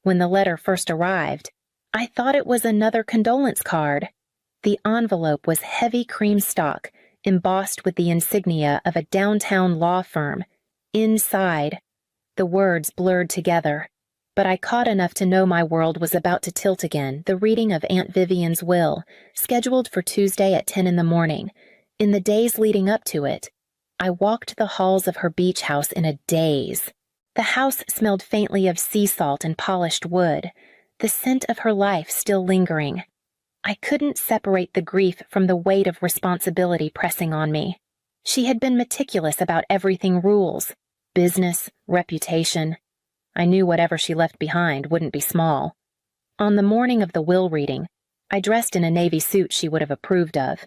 When the letter first arrived, I thought it was another condolence card. The envelope was heavy cream stock, embossed with the insignia of a downtown law firm. Inside, the words blurred together, but I caught enough to know my world was about to tilt again. The reading of Aunt Vivian's will, scheduled for Tuesday at 10 in the morning. In the days leading up to it, I walked the halls of her beach house in a daze. The house smelled faintly of sea salt and polished wood, the scent of her life still lingering. I couldn't separate the grief from the weight of responsibility pressing on me. She had been meticulous about everything: rules, business, reputation. I knew whatever she left behind wouldn't be small. On the morning of the will reading, I dressed in a navy suit she would have approved of.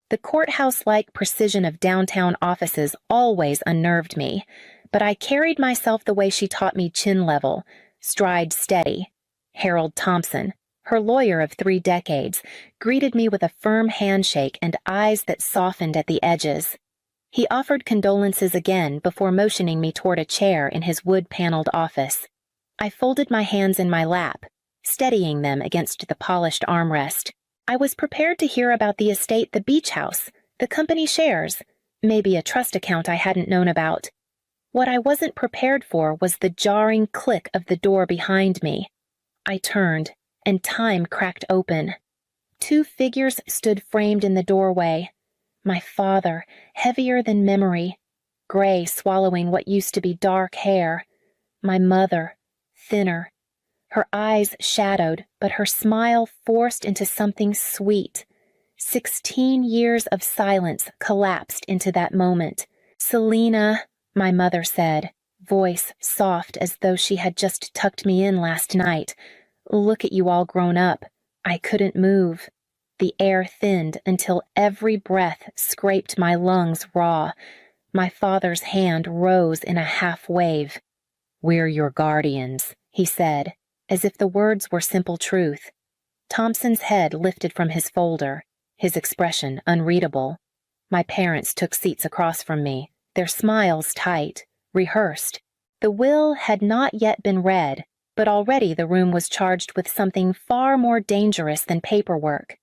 The courthouse-like precision of downtown offices always unnerved me, but I carried myself the way she taught me: chin level, stride steady. Harold Thompson, her lawyer of 3 decades, greeted me with a firm handshake and eyes that softened at the edges. He offered condolences again before motioning me toward a chair in his wood-paneled office. I folded my hands in my lap, steadying them against the polished armrest. I was prepared to hear about the estate, the beach house, the company shares, maybe a trust account I hadn't known about. What I wasn't prepared for was the jarring click of the door behind me. I turned, and time cracked open. 2 figures stood framed in the doorway. My father, heavier than memory, gray swallowing what used to be dark hair. My mother, thinner, her eyes shadowed, but her smile forced into something sweet. 16 years of silence collapsed into that moment. "Selena," my mother said, voice soft as though she had just tucked me in last night. "Look at you all grown up." I couldn't move. The air thinned until every breath scraped my lungs raw. My father's hand rose in a half wave. "We're your guardians," he said, as if the words were simple truth. Thompson's head lifted from his folder, his expression unreadable. My parents took seats across from me, their smiles tight, rehearsed. The will had not yet been read, but already the room was charged with something far more dangerous than paperwork.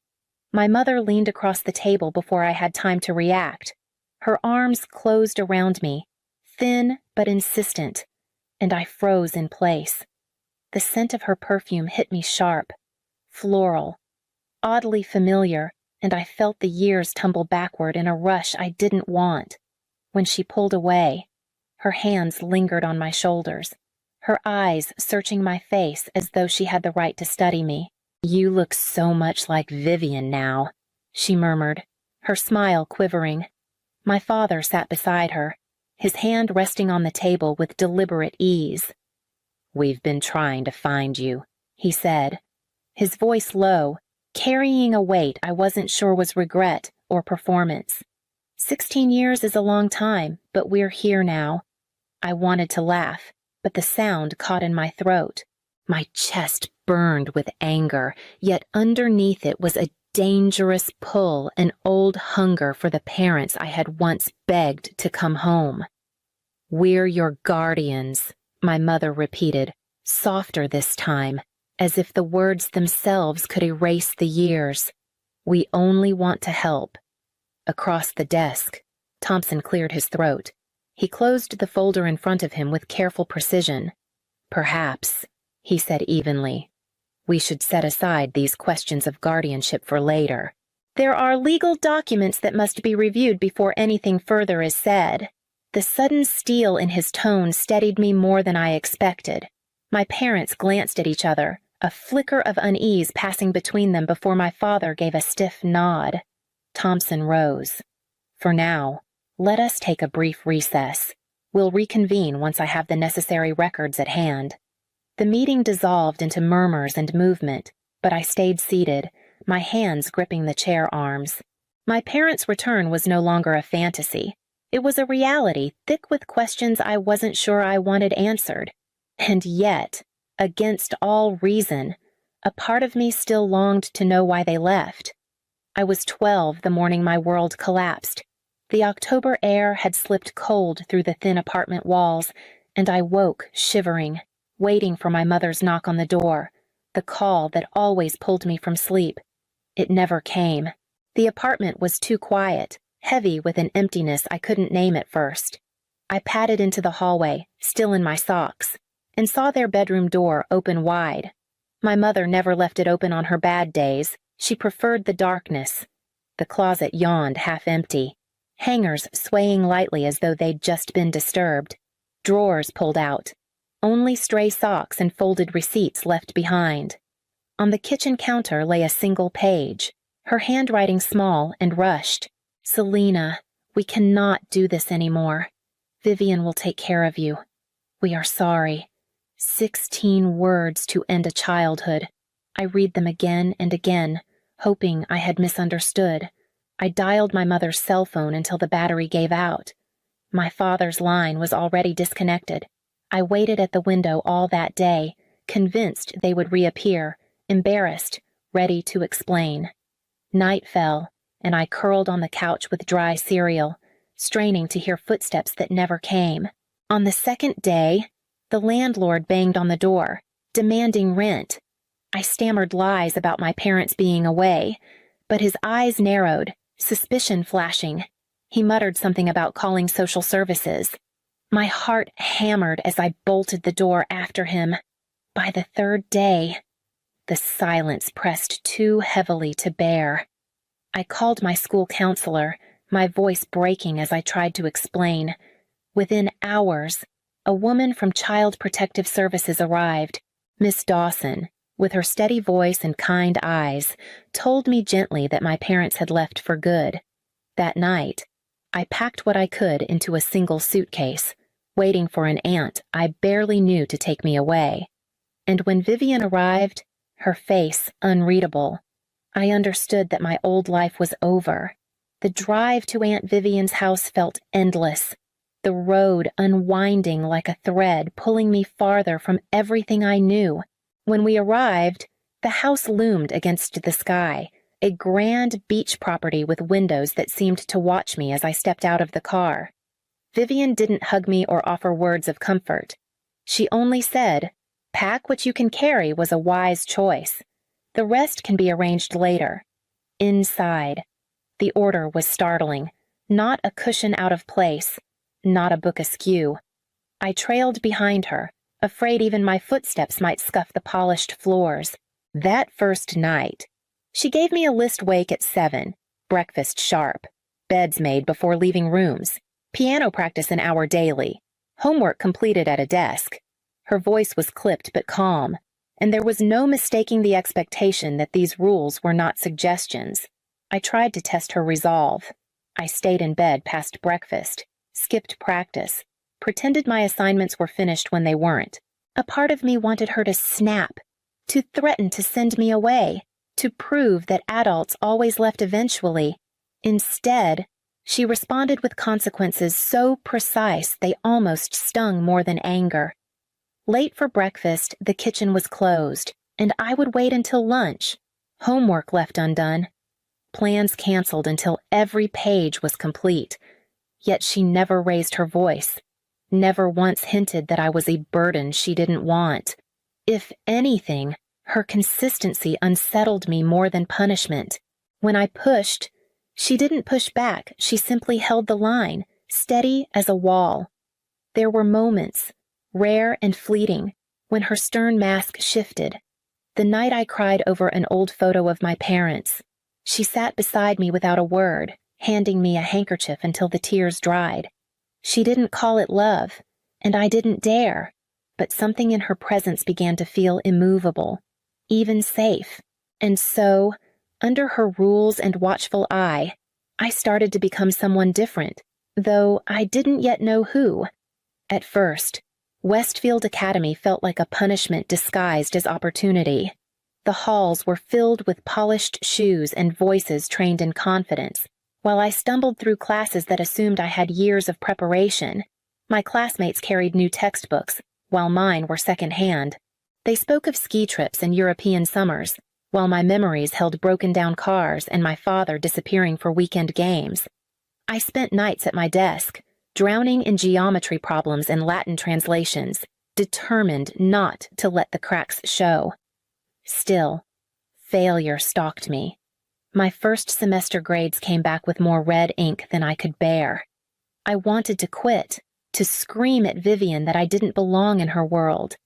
My mother leaned across the table before I had time to react. Her arms closed around me, thin but insistent, and I froze in place. The scent of her perfume hit me sharp, floral, oddly familiar, and I felt the years tumble backward in a rush I didn't want. When she pulled away, her hands lingered on my shoulders, her eyes searching my face as though she had the right to study me. "You look so much like Vivian now," she murmured, her smile quivering. My father sat beside her, his hand resting on the table with deliberate ease. "We've been trying to find you," he said, his voice low, carrying a weight I wasn't sure was regret or performance. 16 years is a long time, but we're here now. I wanted to laugh, but the sound caught in my throat. My chest burned with anger, yet underneath it was a dangerous pull, an old hunger for the parents I had once begged to come home. "We're your guardians," my mother repeated, softer this time, as if the words themselves could erase the years. "We only want to help." Across the desk, Thompson cleared his throat. He closed the folder in front of him with careful precision. "Perhaps," he said evenly, "we should set aside these questions of guardianship for later. There are legal documents that must be reviewed before anything further is said." The sudden steel in his tone steadied me more than I expected. My parents glanced at each other, a flicker of unease passing between them before my father gave a stiff nod. Thompson rose. "For now, let us take a brief recess. We'll reconvene once I have the necessary records at hand." The meeting dissolved into murmurs and movement, but I stayed seated, my hands gripping the chair arms. My parents' return was no longer a fantasy. It was a reality thick with questions I wasn't sure I wanted answered. And yet, against all reason, a part of me still longed to know why they left. I was 12 the morning my world collapsed. The October air had slipped cold through the thin apartment walls, and I woke shivering. waiting for my mother's knock on the door, the call that always pulled me from sleep. It never came. The apartment was too quiet, heavy with an emptiness I couldn't name at first. I padded into the hallway, still in my socks, and saw their bedroom door open wide. My mother never left it open on her bad days. She preferred the darkness. The closet yawned half empty, hangers swaying lightly as though they'd just been disturbed, drawers pulled out, only stray socks and folded receipts left behind. On the kitchen counter lay a single page, her handwriting small and rushed. "Selena, we cannot do this anymore. Vivian will take care of you. We are sorry." 16 words to end a childhood. I read them again and again, hoping I had misunderstood. I dialed my mother's cell phone until the battery gave out. My father's line was already disconnected. I waited at the window all that day, convinced they would reappear, embarrassed, ready to explain. Night fell, and I curled on the couch with dry cereal, straining to hear footsteps that never came. On the second day, the landlord banged on the door, demanding rent. I stammered lies about my parents being away, but his eyes narrowed, suspicion flashing. He muttered something about calling social services. My heart hammered as I bolted the door after him. By the third day, the silence pressed too heavily to bear. I called my school counselor, my voice breaking as I tried to explain. Within hours, a woman from Child Protective Services arrived. Miss Dawson, with her steady voice and kind eyes, told me gently that my parents had left for good. That night, I packed what I could into a single suitcase, waiting for an aunt I barely knew to take me away. And when Vivian arrived, her face unreadable, I understood that my old life was over. The drive to Aunt Vivian's house felt endless, the road unwinding like a thread, pulling me farther from everything I knew. When we arrived, the house loomed against the sky, a grand beach property with windows that seemed to watch me as I stepped out of the car. Vivian didn't hug me or offer words of comfort. She only said, "Pack what you can carry was a wise choice. The rest can be arranged later." Inside, the order was startling. Not a cushion out of place, not a book askew. I trailed behind her, afraid even my footsteps might scuff the polished floors. That first night, she gave me a list wake at 7, breakfast sharp, beds made before leaving rooms, piano practice an hour daily, homework completed at a desk. Her voice was clipped but calm, and there was no mistaking the expectation that these rules were not suggestions. I tried to test her resolve. I stayed in bed past breakfast, skipped practice, pretended my assignments were finished when they weren't. A part of me wanted her to snap, to threaten to send me away, to prove that adults always left eventually. Instead, she responded with consequences so precise they almost stung more than anger. Late for breakfast, the kitchen was closed, and I would wait until lunch. Homework left undone. Plans canceled until every page was complete. Yet she never raised her voice, never once hinted that I was a burden she didn't want. If anything, her consistency unsettled me more than punishment. When I pushed, she didn't push back, she simply held the line, steady as a wall. There were moments, rare and fleeting, when her stern mask shifted. The night I cried over an old photo of my parents, she sat beside me without a word, handing me a handkerchief until the tears dried. She didn't call it love, and I didn't dare, but something in her presence began to feel immovable, even safe. And so, under her rules and watchful eye, I started to become someone different, though I didn't yet know who. At first, Westfield Academy felt like a punishment disguised as opportunity. The halls were filled with polished shoes and voices trained in confidence. While I stumbled through classes that assumed I had years of preparation, my classmates carried new textbooks, while mine were secondhand. They spoke of ski trips and European summers, while my memories held broken-down cars and my father disappearing for weekend games. I spent nights at my desk, drowning in geometry problems and Latin translations, determined not to let the cracks show. Still, failure stalked me. My first semester grades came back with more red ink than I could bear. I wanted to quit, to scream at Vivian that I didn't belong in her world.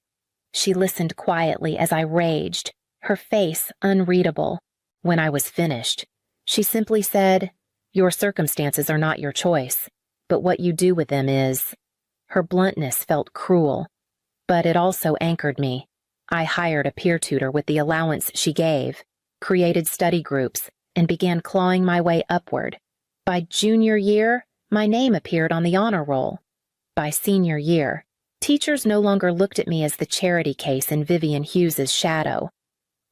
She listened quietly as I raged, her face unreadable. When I was finished, she simply said, "Your circumstances are not your choice, but what you do with them is." Her bluntness felt cruel, but it also anchored me. I hired a peer tutor with the allowance she gave, created study groups, and began clawing my way upward. By junior year, my name appeared on the honor roll. By senior year, teachers no longer looked at me as the charity case in Vivian Hughes's shadow.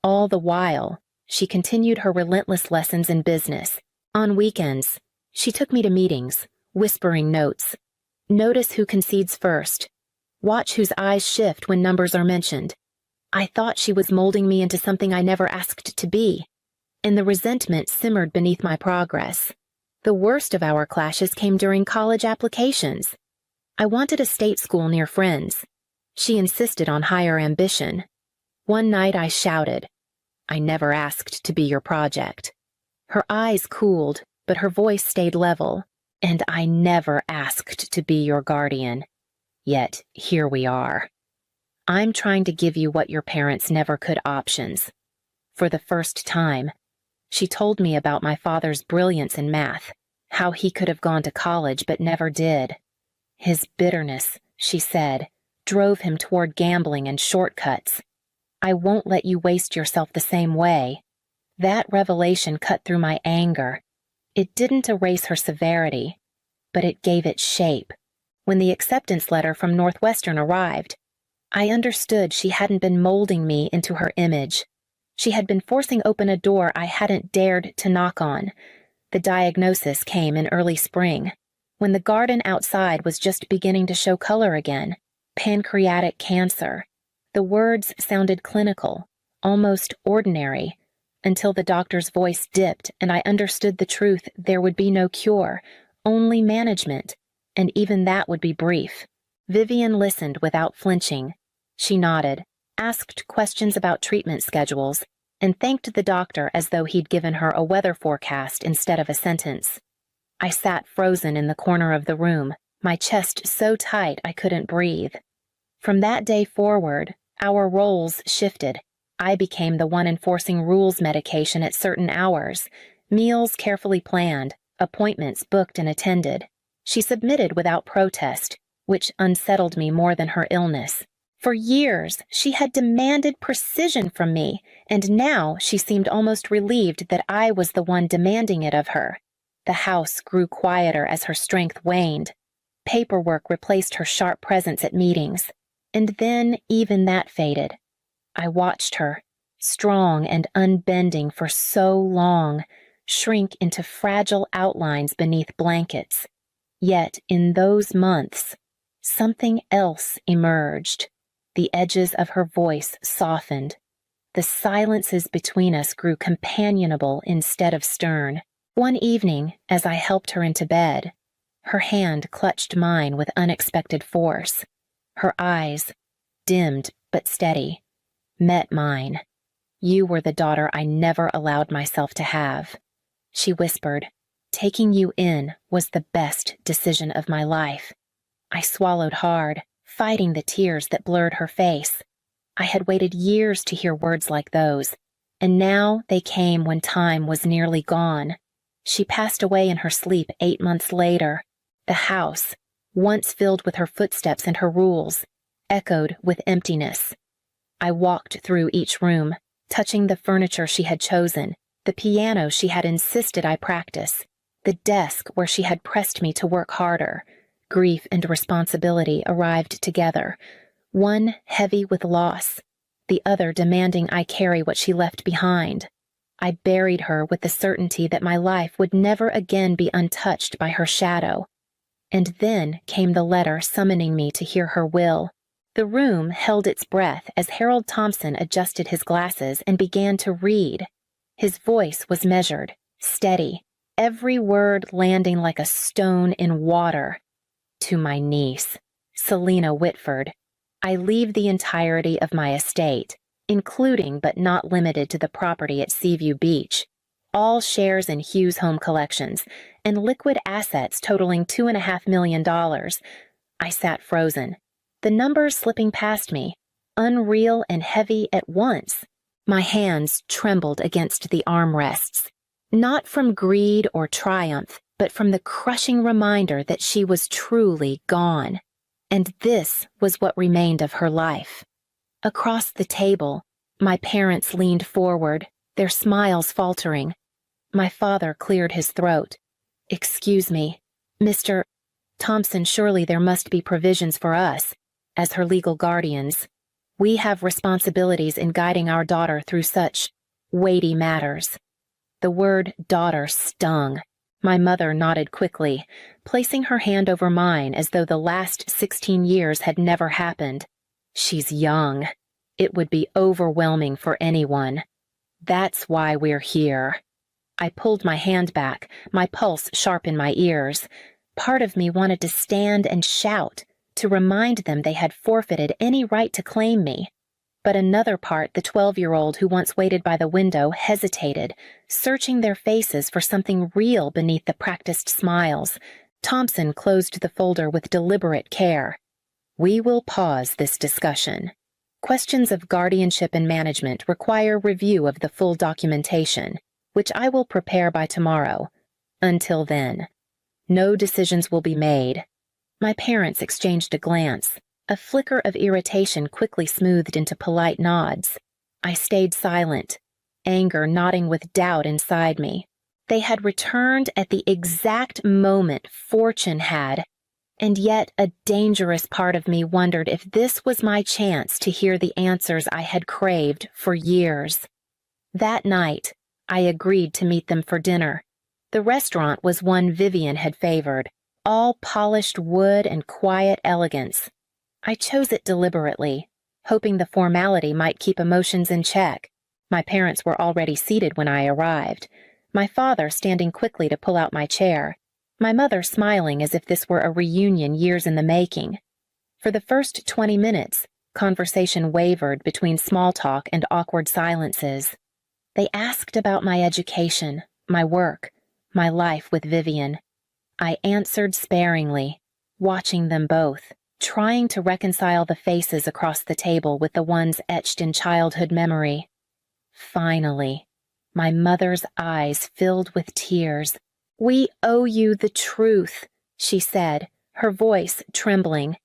All the while, she continued her relentless lessons in business. On weekends, she took me to meetings, whispering notes. Notice who concedes first. Watch whose eyes shift when numbers are mentioned. I thought she was molding me into something I never asked to be, and the resentment simmered beneath my progress. The worst of our clashes came during college applications. I wanted a state school near friends. She insisted on higher ambition. One night I shouted, "I never asked to be your project." Her eyes cooled, but her voice stayed level. "And I never asked to be your guardian. Yet here we are. I'm trying to give you what your parents never could options." For the first time, she told me about my father's brilliance in math, how he could have gone to college but never did. His bitterness, she said, drove him toward gambling and shortcuts. "I won't let you waste yourself the same way." That revelation cut through my anger. It didn't erase her severity, but it gave it shape. When the acceptance letter from Northwestern arrived, I understood she hadn't been molding me into her image. She had been forcing open a door I hadn't dared to knock on. The diagnosis came in early spring, when the garden outside was just beginning to show color again. Pancreatic cancer. The words sounded clinical, almost ordinary, until the doctor's voice dipped and I understood the truth: there would be no cure, only management, and even that would be brief. Vivian listened without flinching. She nodded, asked questions about treatment schedules, and thanked the doctor as though he'd given her a weather forecast instead of a sentence. I sat frozen in the corner of the room, my chest so tight I couldn't breathe. From that day forward, our roles shifted. I became the one enforcing rules medication at certain hours, meals carefully planned, appointments booked and attended. She submitted without protest, which unsettled me more than her illness. For years, she had demanded precision from me, and now she seemed almost relieved that I was the one demanding it of her. The house grew quieter as her strength waned. Paperwork replaced her sharp presence at meetings, and then even that faded. I watched her, strong and unbending for so long, shrink into fragile outlines beneath blankets. Yet in those months, something else emerged. The edges of her voice softened. The silences between us grew companionable instead of stern. One evening, as I helped her into bed, her hand clutched mine with unexpected force. Her eyes, dimmed but steady, met mine. "You were the daughter I never allowed myself to have." She whispered, "Taking you in was the best decision of my life." I swallowed hard, fighting the tears that blurred her face. I had waited years to hear words like those, and now they came when time was nearly gone. She passed away in her sleep 8 months later. The house, once filled with her footsteps and her rules, echoed with emptiness. I walked through each room, touching the furniture she had chosen, the piano she had insisted I practice, the desk where she had pressed me to work harder. Grief and responsibility arrived together, one heavy with loss, the other demanding I carry what she left behind. I buried her with the certainty that my life would never again be untouched by her shadow. And then came the letter summoning me to hear her will. The room held its breath as Harold Thompson adjusted his glasses and began to read. His voice was measured, steady, every word landing like a stone in water. "To my niece, Selena Whitford, I leave the entirety of my estate, including but not limited to the property at Seaview Beach, all shares in Hughes Home Collections, and liquid assets totaling $2.5 million. I sat frozen, the numbers slipping past me, unreal and heavy at once. My hands trembled against the armrests, not from greed or triumph, but from the crushing reminder that she was truly gone. And this was what remained of her life. Across the table, my parents leaned forward, their smiles faltering. My father cleared his throat. "Excuse me, Mr. Thompson, surely there must be provisions for us, as her legal guardians. We have responsibilities in guiding our daughter through such weighty matters." The word daughter stung. My mother nodded quickly, placing her hand over mine as though the last 16 years had never happened. "She's young. It would be overwhelming for anyone. That's why we're here." I pulled my hand back, my pulse sharp in my ears. Part of me wanted to stand and shout, to remind them they had forfeited any right to claim me. But another part, the 12-year-old who once waited by the window, hesitated, searching their faces for something real beneath the practiced smiles. Thompson closed the folder with deliberate care. "We will pause this discussion. Questions of guardianship and management require review of the full documentation, which I will prepare by tomorrow. Until then, no decisions will be made." My parents exchanged a glance. A flicker of irritation quickly smoothed into polite nods. I stayed silent, anger knotting with doubt inside me. They had returned at the exact moment Fortune had, and yet a dangerous part of me wondered if this was my chance to hear the answers I had craved for years. That night, I agreed to meet them for dinner. The restaurant was one Vivian had favored, all polished wood and quiet elegance. I chose it deliberately, hoping the formality might keep emotions in check. My parents were already seated when I arrived, my father standing quickly to pull out my chair, my mother smiling as if this were a reunion years in the making. For the first 20 minutes, conversation wavered between small talk and awkward silences. They asked about my education, my work, my life with Vivian. I answered sparingly, watching them both, trying to reconcile the faces across the table with the ones etched in childhood memory. Finally, my mother's eyes filled with tears. "We owe you the truth," she said, her voice trembling.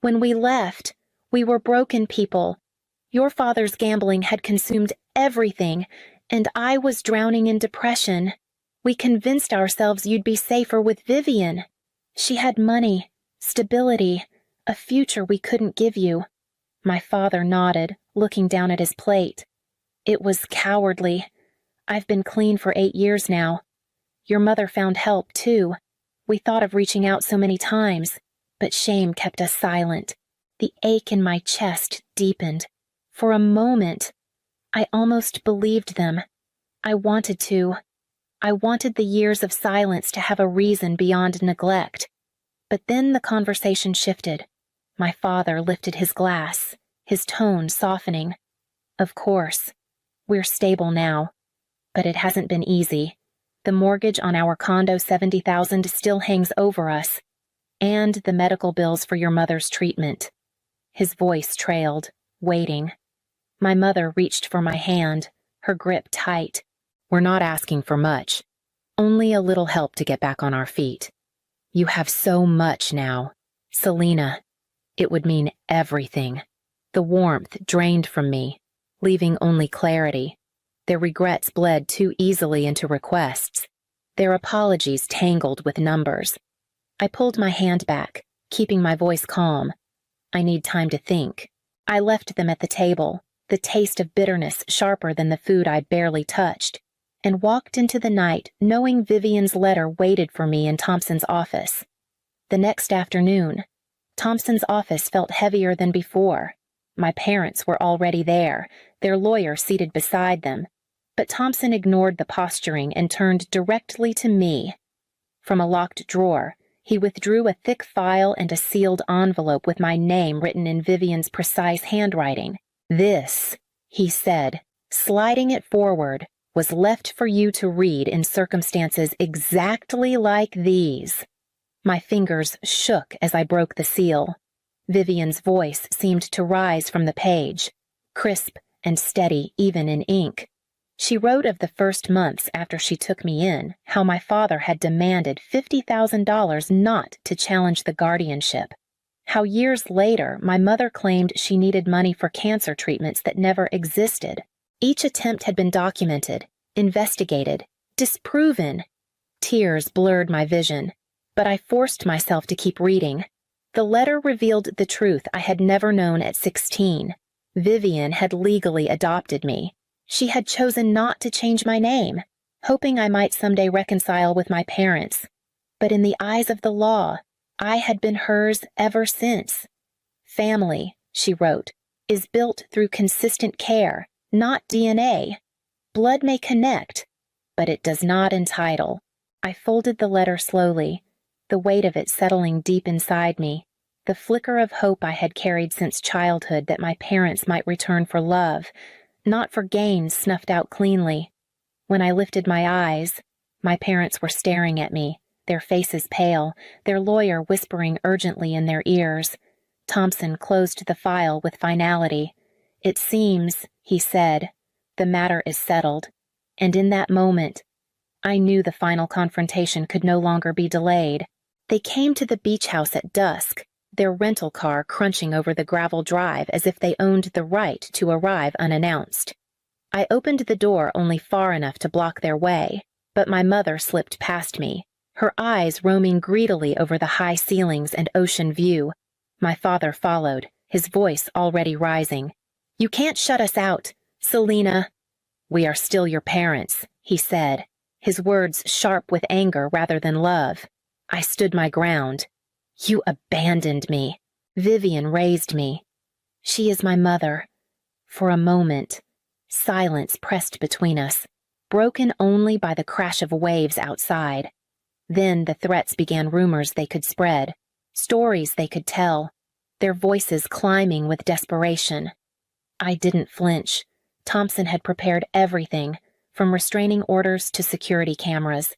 "When we left, we were broken people. Your father's gambling had consumed everything, and I was drowning in depression. We convinced ourselves you'd be safer with Vivian. She had money, stability, a future we couldn't give you." My father nodded, looking down at his plate. "It was cowardly. I've been clean for 8 years now. Your mother found help, too. We thought of reaching out so many times, but shame kept us silent." The ache in my chest deepened. For a moment, I almost believed them. I wanted to. I wanted the years of silence to have a reason beyond neglect. But then the conversation shifted. My father lifted his glass, his tone softening. "Of course, we're stable now, but it hasn't been easy. The mortgage on our condo, $70,000, still hangs over us, and the medical bills for your mother's treatment." His voice trailed, waiting. My mother reached for my hand, her grip tight. "We're not asking for much, only a little help to get back on our feet. You have so much now. Selena, it would mean everything." The warmth drained from me, leaving only clarity. Their regrets bled too easily into requests, their apologies tangled with numbers. I pulled my hand back, keeping my voice calm. "I need time to think." I left them at the table, the taste of bitterness sharper than the food I barely touched, and walked into the night knowing Vivian's letter waited for me in Thompson's office. The next afternoon, Thompson's office felt heavier than before. My parents were already there, their lawyer seated beside them, but Thompson ignored the posturing and turned directly to me. From a locked drawer, He withdrew a thick file and a sealed envelope with my name written in Vivian's precise handwriting. "This," he said, sliding it forward, "was left for you to read in circumstances exactly like these." My fingers shook as I broke the seal. Vivian's voice seemed to rise from the page, crisp and steady even in ink. She wrote of the first months after she took me in, how my father had demanded $50,000 not to challenge the guardianship. How years later my mother claimed she needed money for cancer treatments that never existed. Each attempt had been documented, investigated, disproven. Tears blurred my vision, but I forced myself to keep reading. The letter revealed the truth I had never known at 16. Vivian had legally adopted me. She had chosen not to change my name, hoping I might someday reconcile with my parents. But in the eyes of the law, I had been hers ever since. "Family," she wrote, "is built through consistent care, not DNA. Blood may connect, but it does not entitle." I folded the letter slowly, the weight of it settling deep inside me, the flicker of hope I had carried since childhood that my parents might return for love, not for gains snuffed out cleanly. When I lifted my eyes, my parents were staring at me, their faces pale, their lawyer whispering urgently in their ears. Thompson closed the file with finality. "It seems," he said, "the matter is settled." And in that moment, I knew the final confrontation could no longer be delayed. They came to the beach house at dusk, their rental car crunching over the gravel drive as if they owned the right to arrive unannounced. I opened the door only far enough to block their way, but my mother slipped past me, her eyes roaming greedily over the high ceilings and ocean view. My father followed, his voice already rising. "You can't shut us out, Selena." "We are still your parents," he said, his words sharp with anger rather than love. I stood my ground. "You abandoned me." Vivian raised me. "She is my mother." For a moment, silence pressed between us, broken only by the crash of waves outside. Then the threats began, rumors they could spread, stories they could tell, their voices climbing with desperation. I didn't flinch. Thompson had prepared everything, from restraining orders to security cameras.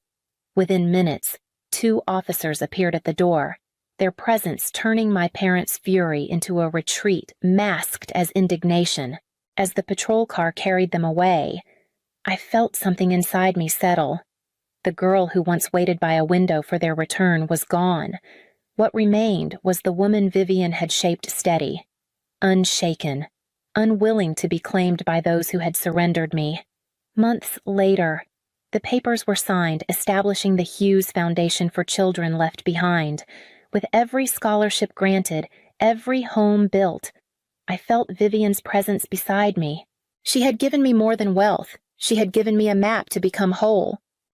Within minutes, 2 officers appeared at the door, their presence turning my parents' fury into a retreat masked as indignation. As the patrol car carried them away, I felt something inside me settle. The girl who once waited by a window for their return was gone. What remained was the woman Vivian had shaped steady, unshaken, unwilling to be claimed by those who had surrendered me. Months later, the papers were signed establishing the Hughes Foundation for Children Left Behind. With every scholarship granted, every home built, I felt Vivian's presence beside me. She had given me more than wealth. She had given me a map to become whole,